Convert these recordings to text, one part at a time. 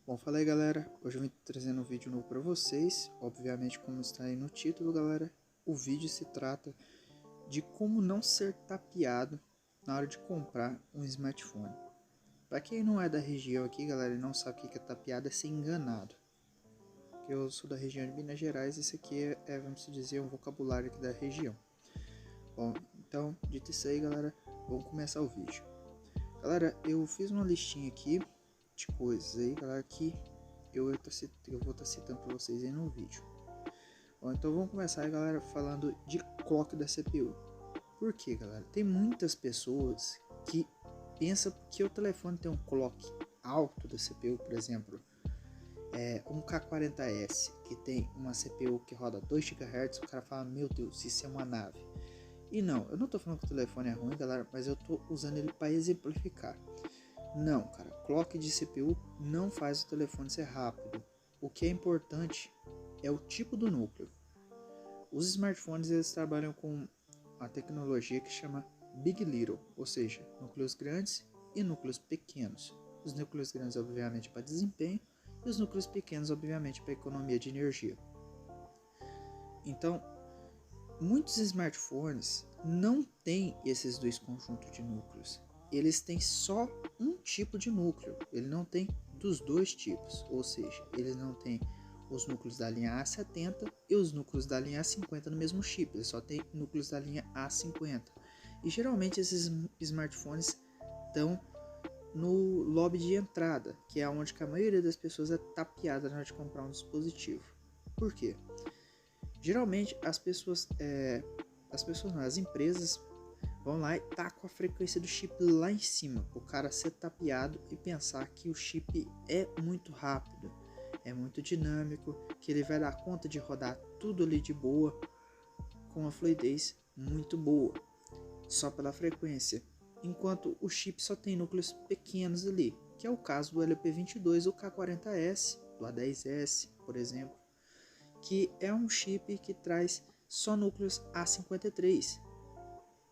Bom, fala aí galera, hoje eu vim trazendo um vídeo novo para vocês. Obviamente, como está aí no título galera, o vídeo se trata de como não ser tapeado na hora de comprar um smartphone. Para quem não é da região aqui galera e não sabe o que é tapeado, é ser enganado. Porque eu sou da região de Minas Gerais, esse aqui vamos dizer, um vocabulário aqui da região. Bom, então, dito isso aí galera, vamos começar o vídeo. Galera, eu fiz uma listinha aqui de coisas aí, galera, que eu vou estar citando para vocês aí no vídeo. Bom, então vamos começar aí, galera, falando de clock da CPU. Por quê, galera? Tem muitas pessoas que pensam que o telefone tem um clock alto da CPU, por exemplo, um K40S, que tem uma CPU que roda 2 GHz, o cara fala, meu Deus, isso é uma nave. E não, eu não tô falando que o telefone é ruim, galera, mas eu tô usando ele para exemplificar. Não, cara, clock de CPU não faz o telefone ser rápido. O que é importante é o tipo do núcleo. Os smartphones eles trabalham com a tecnologia que chama Big Little, ou seja, núcleos grandes e núcleos pequenos. Os núcleos grandes, obviamente, para desempenho e os núcleos pequenos, obviamente, para economia de energia. Então, muitos smartphones não têm esses dois conjuntos de núcleos. Eles têm só um tipo de núcleo, ele não tem dos dois tipos, ou seja, ele não tem os núcleos da linha A70 e os núcleos da linha A50 no mesmo chip, ele só tem núcleos da linha A50. E geralmente esses smartphones estão no lobby de entrada, que é onde a maioria das pessoas é tapeada na hora de comprar um dispositivo. Por quê? Geralmente as empresas vão lá e tacam a frequência do chip lá em cima, o cara ser tapeado e pensar que o chip é muito rápido, é muito dinâmico, que ele vai dar conta de rodar tudo ali de boa, com uma fluidez muito boa, só pela frequência, enquanto o chip só tem núcleos pequenos ali, que é o caso do LP22 ou K40S, do A10S, por exemplo, que é um chip que traz só núcleos A53,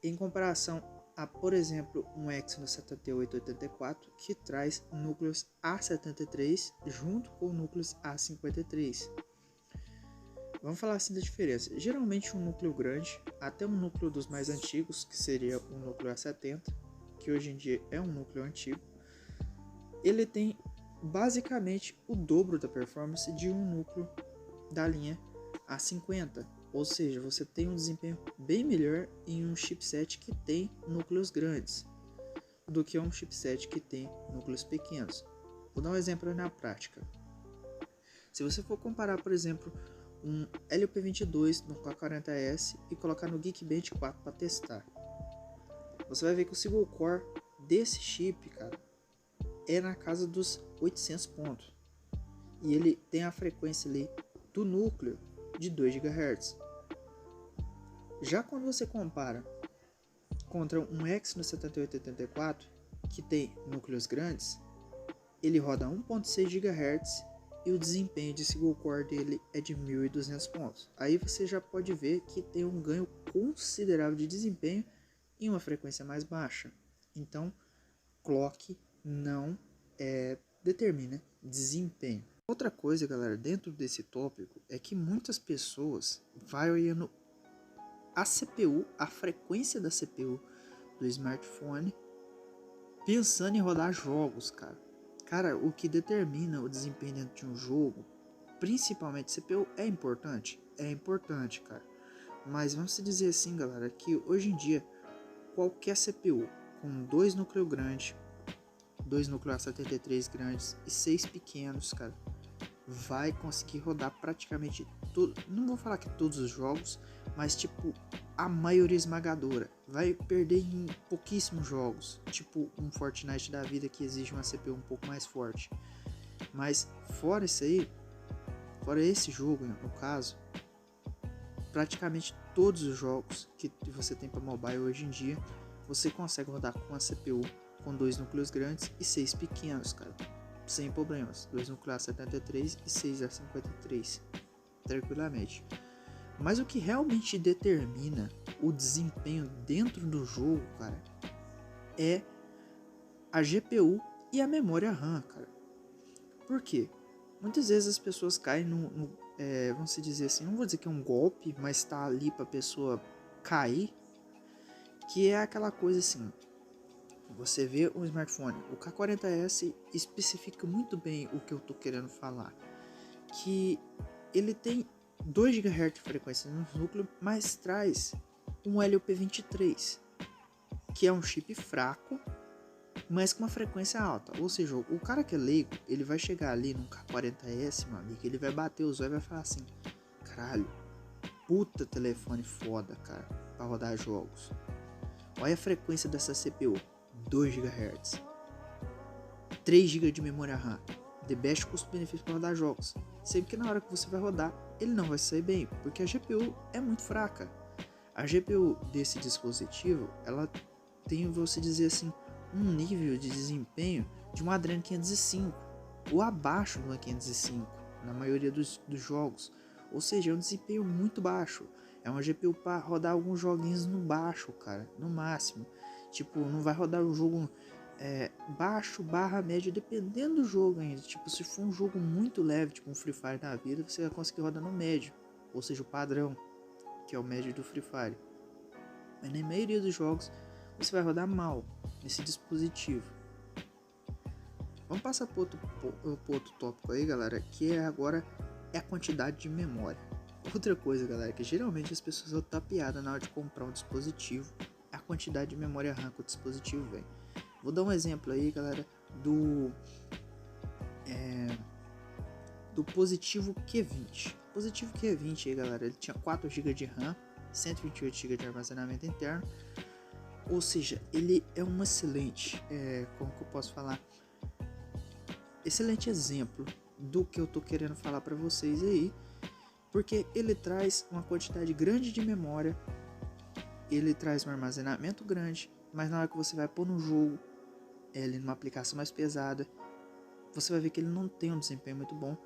em comparação a, por exemplo, um Exynos 7884 que traz núcleos A73 junto com núcleos A53. Vamos falar assim da diferença. Geralmente um núcleo grande, até um núcleo dos mais antigos, que seria o núcleo A70, que hoje em dia é um núcleo antigo, ele tem basicamente o dobro da performance de um núcleo da linha A50, ou seja, você tem um desempenho bem melhor em um chipset que tem núcleos grandes do que um chipset que tem núcleos pequenos. Vou dar um exemplo na prática. Se você for comparar, por exemplo, um LP22 no K40S e colocar no Geekbench 4 para testar, você vai ver que o single core desse chip, cara, é na casa dos 800 pontos. E ele tem a frequência ali do núcleo de 2 GHz. Já quando você compara contra um Exynos 7884, que tem núcleos grandes, ele roda 1.6 GHz e o desempenho de single core dele é de 1.200 pontos. Aí você já pode ver que tem um ganho considerável de desempenho em uma frequência mais baixa. Então, clock não determina desempenho. Outra coisa, galera, dentro desse tópico é que muitas pessoas vai olhando a CPU, a frequência da CPU do smartphone, pensando em rodar jogos, cara. Cara, o que determina o desempenho dentro de um jogo, principalmente CPU, é importante? É importante, cara. Mas vamos dizer assim, galera, que hoje em dia, qualquer CPU com dois núcleos grandes, dois núcleos A73 grandes e 6 pequenos, cara, vai conseguir rodar praticamente tudo. Não vou falar que todos os jogos, mas tipo a maioria esmagadora. Vai perder em pouquíssimos jogos, tipo um Fortnite da vida que exige uma CPU um pouco mais forte. Mas fora isso aí, fora esse jogo no caso, praticamente todos os jogos que você tem para mobile hoje em dia, você consegue rodar com a CPU com dois núcleos grandes e 6 pequenos, cara, sem problemas, 2 núcleos A73 e 6 A53, tranquilamente. Mas o que realmente determina o desempenho dentro do jogo, cara, é a GPU e a memória RAM, cara. Por quê? Muitas vezes as pessoas caem vamos se dizer assim, não vou dizer que é um golpe, mas tá ali pra pessoa cair, que é aquela coisa assim, você vê um smartphone, o K40S especifica muito bem o que eu tô querendo falar, que ele tem 2 GHz de frequência no núcleo, mas traz um LP23, que é um chip fraco, mas com uma frequência alta. Ou seja, o cara que é leigo, ele vai chegar ali no K40S, meu amigo, ele vai bater os olhos e vai falar assim, caralho, puta telefone foda, cara, pra rodar jogos. Olha a frequência dessa CPU, 2 GHz, 3 GB de memória RAM, the best custo-benefício para rodar jogos. Sempre que na hora que você vai rodar, ele não vai sair bem, porque a GPU é muito fraca. A GPU desse dispositivo, ela tem, vou dizer assim, um nível de desempenho de uma Adreno 505 ou abaixo de uma 505 na maioria dos jogos. Ou seja, é um desempenho muito baixo. É uma GPU para rodar alguns joguinhos no baixo, cara, no máximo. Tipo, não vai rodar o jogo baixo barra médio, dependendo do jogo ainda. Tipo, se for um jogo muito leve, tipo um Free Fire da vida, você vai conseguir rodar no médio, ou seja, o padrão, que é o médio do Free Fire. Mas na maioria dos jogos você vai rodar mal nesse dispositivo. Vamos passar para outro tópico aí, galera, que agora é a quantidade de memória. Outra coisa, galera, que geralmente as pessoas vão tapeada na hora de comprar um dispositivo, é a quantidade de memória RAM que o dispositivo vem. Vou dar um exemplo aí, galera, do Positivo Q20. O Positivo Q20 aí, galera, ele tinha 4 GB de RAM, 128 GB de armazenamento interno. Ou seja, ele é um excelente, como que eu posso falar? Excelente exemplo do que eu tô querendo falar para vocês aí, porque ele traz uma quantidade grande de memória, ele traz um armazenamento grande, mas na hora que você vai pôr no jogo, ele numa aplicação mais pesada, você vai ver que ele não tem um desempenho muito bom,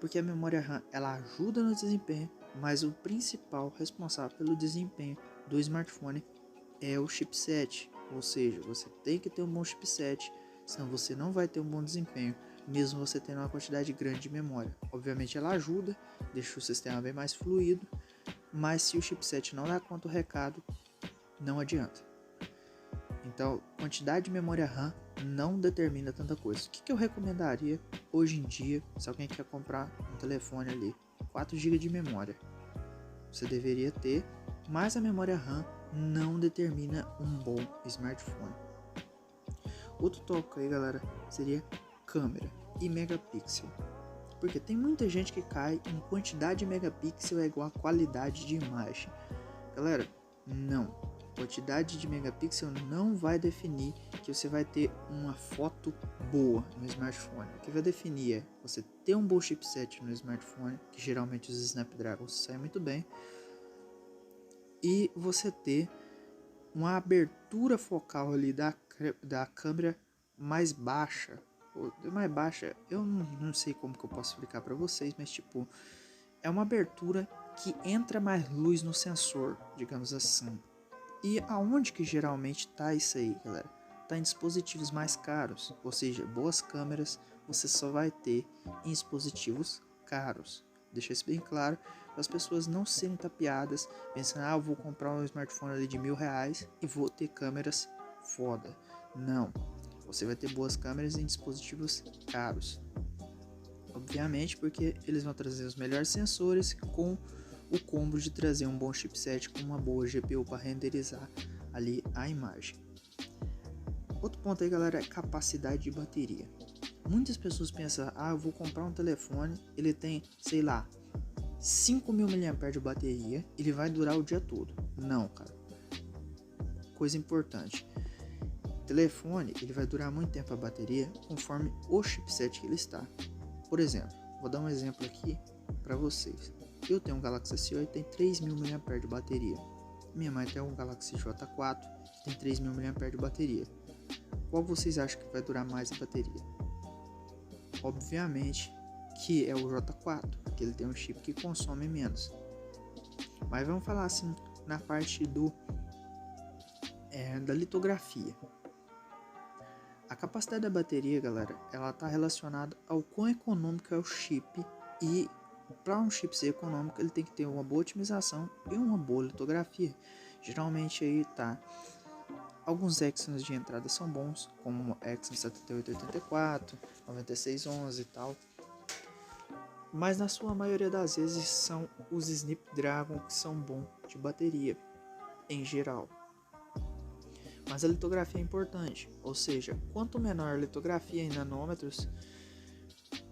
porque a memória RAM ela ajuda no desempenho, mas o principal responsável pelo desempenho do smartphone é o chipset. Ou seja, você tem que ter um bom chipset, senão você não vai ter um bom desempenho, mesmo você tendo uma quantidade grande de memória. Obviamente ela ajuda, deixa o sistema bem mais fluido, mas se o chipset não dá conta do recado, não adianta. Então, quantidade de memória RAM não determina tanta coisa. O que eu recomendaria hoje em dia, se alguém quer comprar um telefone ali, 4 GB de memória, você deveria ter, mas a memória RAM não determina um bom smartphone. Outro tópico aí, galera, seria câmera e megapixel. Porque tem muita gente que cai em quantidade de megapixel é igual a qualidade de imagem. Galera, não. Quantidade de megapixel não vai definir que você vai ter uma foto boa no smartphone. O que vai definir é você ter um bom chipset no smartphone, que geralmente os Snapdragon saem muito bem, e você ter uma abertura focal ali da câmera mais baixa. Mais baixa, eu não sei como que eu posso explicar para vocês, mas tipo, é uma abertura que entra mais luz no sensor, digamos assim. E aonde que geralmente tá isso aí, galera? Tá em dispositivos mais caros, ou seja, boas câmeras você só vai ter em dispositivos caros. Deixa isso bem claro, para as pessoas não serem tapeadas, pensando, eu vou comprar um smartphone ali de R$1.000 e vou ter câmeras foda. Não, você vai ter boas câmeras em dispositivos caros. Obviamente, porque eles vão trazer os melhores sensores com o combo de trazer um bom chipset com uma boa GPU para renderizar ali a imagem. Outro ponto aí, galera, é capacidade de bateria. Muitas pessoas pensam, eu vou comprar um telefone, ele tem, sei lá, 5.000 mAh de bateria, ele vai durar o dia todo. Não, cara. Coisa importante. O telefone, ele vai durar muito tempo a bateria conforme o chipset que ele está. Por exemplo, vou dar um exemplo aqui para vocês. Eu tenho um Galaxy S8 tem 3.000 mAh de bateria. Minha mãe tem um Galaxy J4 tem 3.000 mAh de bateria. Qual vocês acham que vai durar mais a bateria? Obviamente que é o J4, porque ele tem um chip que consome menos. Mas vamos falar assim na parte da litografia. capacidade da bateria, galera, ela está relacionada ao quão econômico é o chip, e para um chip ser econômico ele tem que ter uma boa otimização e uma boa litografia. Geralmente aí tá, alguns Exynos de entrada são bons, como o Exynos 7884, 9611 e tal, mas na sua maioria das vezes são os Snapdragon que são bons de bateria em geral. Mas a litografia é importante, ou seja, quanto menor a litografia em nanômetros,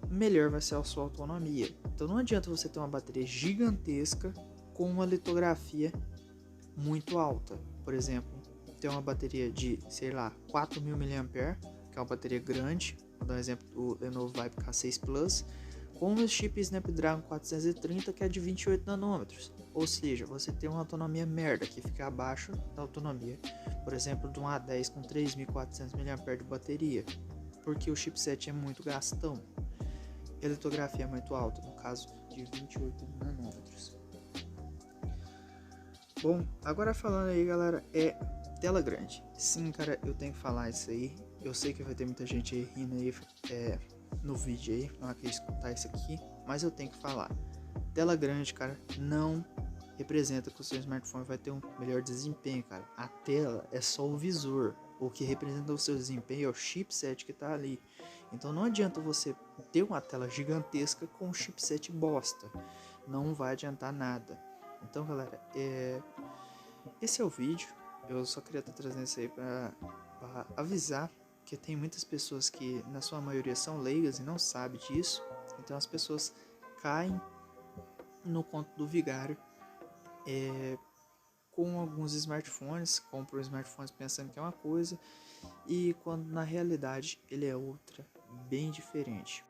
melhor vai ser a sua autonomia. Então não adianta você ter uma bateria gigantesca com uma litografia muito alta. Por exemplo, ter uma bateria de, sei lá, 4.000 mAh, que é uma bateria grande, vou dar um exemplo do Lenovo Vibe K6 Plus, com o chip Snapdragon 430, que é de 28 nanômetros. Ou seja, você tem uma autonomia merda, que fica abaixo da autonomia, por exemplo, de um A10 com 3.400 mAh de bateria, porque o chipset é muito gastão. A litografia é muito alta, no caso de 28 nanômetros. Bom, agora falando aí, galera, é tela grande. Sim, cara, eu tenho que falar isso aí. Eu sei que vai ter muita gente aí rindo aí no vídeo aí, não vai querer escutar isso aqui, mas eu tenho que falar. Tela grande, cara, não representa que o seu smartphone vai ter um melhor desempenho, cara. A tela é só o visor. O que representa o seu desempenho é o chipset que tá ali. Então não adianta você ter uma tela gigantesca com um chipset bosta. Não vai adiantar nada. Então, galera, esse é o vídeo. Eu só queria estar trazendo isso aí para avisar que tem muitas pessoas que, na sua maioria, são leigas e não sabem disso. Então as pessoas caem no conto do vigário com alguns smartphones, compram smartphones pensando que é uma coisa, e quando na realidade ele é outra, bem diferente.